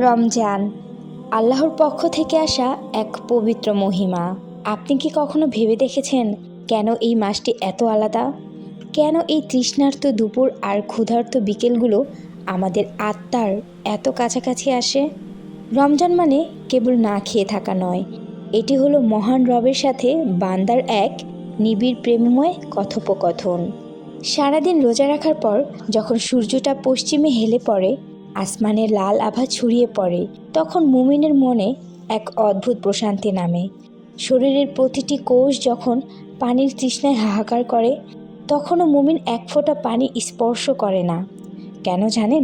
রমজান আল্লাহর পক্ষ থেকে আসা এক পবিত্র মহিমা। আপনি কি কখনো ভেবে দেখেছেন কেন এই মাসটি এত আলাদা? কেন এই তৃষ্ণার্ত দুপুর আর ক্ষুধার্ত বিকেলগুলো আমাদের আত্মার এত কাছাকাছি আসে? রমজান মানে কেবল না খেয়ে থাকা নয়, এটি হলো মহান রবের সাথে বান্দার এক নিবিড় প্রেমময় কথোপকথন। সারাদিন রোজা রাখার পর যখন সূর্যটা পশ্চিমে হেলে পড়ে, আসমানের লাল আভা ছড়িয়ে পড়ে, তখন মুমিনের মনে এক অদ্ভুত প্রশান্তি নামে। শরীরের প্রতিটি কোষ যখন পানির তৃষ্ণায় হাহাকার করে, তখনও মুমিন এক ফোঁটা পানি স্পর্শ করে না। কেন জানেন?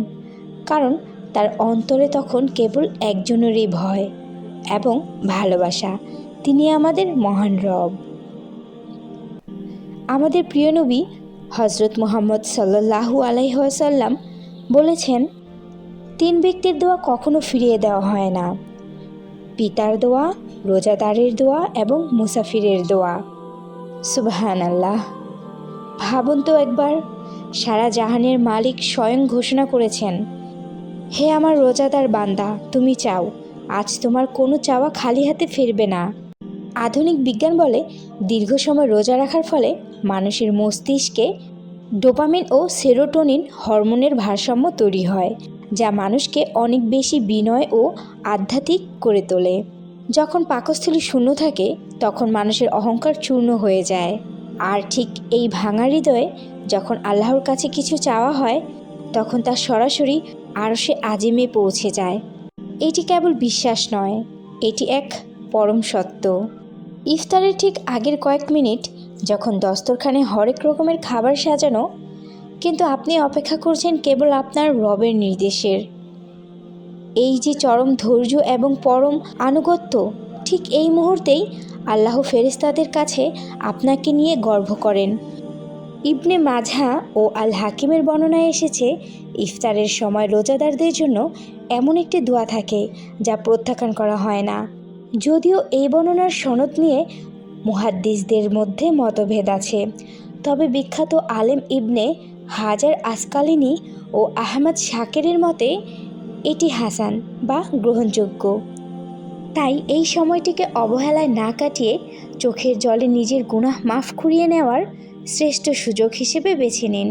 কারণ তার অন্তরে তখন কেবল একজনেরই ভয় এবং ভালোবাসা, তিনি আমাদের মহান রব। আমাদের প্রিয় নবী হজরত মুহাম্মদ সাল্লাল্লাহু আলাইহি ওয়াসাল্লাম বলেছেন, 3 ব্যক্তির দোয়া কখনো ফিরিয়ে দেওয়া হয় না: পিতার দোয়া, রোজাদারের দোয়া এবং মুসাফিরের দোয়া। সুবহানাল্লাহ! ভাবুন তো একবার, সারা জাহানের মালিক স্বয়ং ঘোষণা করেছেন, হে আমার রোজাদার বান্দা, তুমি চাও, আজ তোমার কোনো চাওয়া খালি হাতে ফিরবে না। আধুনিক বিজ্ঞান বলে, দীর্ঘ সময় রোজা রাখার ফলে মানুষের মস্তিষ্কে ডোপামিন ও সেরোটোনিন হরমোনের ভারসাম্য তৈরি হয়, যা মানুষকে অনেক বেশি বিনয় ও আধ্যাত্মিক করে তোলে। যখন পাকস্থলী শূন্য থাকে, তখন মানুষের অহংকার চূর্ণ হয়ে যায়। আর ঠিক এই ভাঙা হৃদয়ে যখন আল্লাহর কাছে কিছু চাওয়া হয়, তখন তা সরাসরি আরশে আজিমে পৌঁছে যায়। এটি কেবল বিশ্বাস নয়, এটি এক পরম সত্য। ইফতারের ঠিক আগের কয়েক মিনিট যখন দস্তরখানে হরেক রকমের খাবার সাজানো, কিন্তু আপনি অপেক্ষা করছেন কেবল আপনার রবের নির্দেশের। এই যে চরম ধৈর্য এবং পরম আনুগত্য, ঠিক এই মুহূর্তেই আল্লাহ ফেরেশতাদের কাছে আপনাকে নিয়ে গর্ব করেন। ইবনে মাঝা ও আল হাকিমের বর্ণনায় এসেছে, ইফতারের সময় রোজাদারদের জন্য এমন একটি দোয়া থাকে যা প্রত্যাখ্যান করা হয় না। যদিও এই বর্ণনার সনদ নিয়ে মুহাদ্দিসদের মধ্যে মতভেদ আছে, তবে বিখ্যাত আলেম ইবনে হাজার আসকালিনী ও আহমদ শাকেরের মতে এটি হাসান বা গ্রহণযোগ্য। তাই এই সময়টিকে অবহেলায় না কাটিয়ে চোখের জলে নিজের গুনাহ মাফ করিয়ে নেওয়ার শ্রেষ্ঠ সুযোগ হিসেবে বেছে নিন।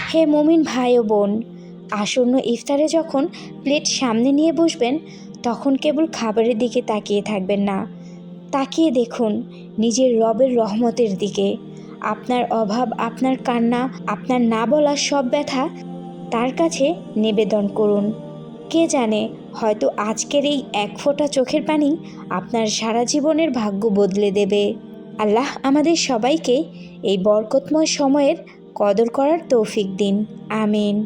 হে মুমিন ভাই ও বোন, আসন্ন ইফতারে যখন প্লেট সামনে নিয়ে বসবেন, তখন কেবল খাবারের দিকে তাকিয়ে থাকবেন না, তাকিয়ে দেখুন নিজের রবের রহমতের দিকে। আপনার অভাব, আপনার কান্না, আপনার না বলা সব ব্যথা তার কাছে নিবেদন করুন। কে জানে, হয়তো আজকের এই এক ফোঁটা চোখের পানি আপনার সারা জীবনের ভাগ্য বদলে দেবে। আল্লাহ আমাদের সবাইকে এই বরকতময় সময়ের কদর করার তৌফিক দিন। আমিন।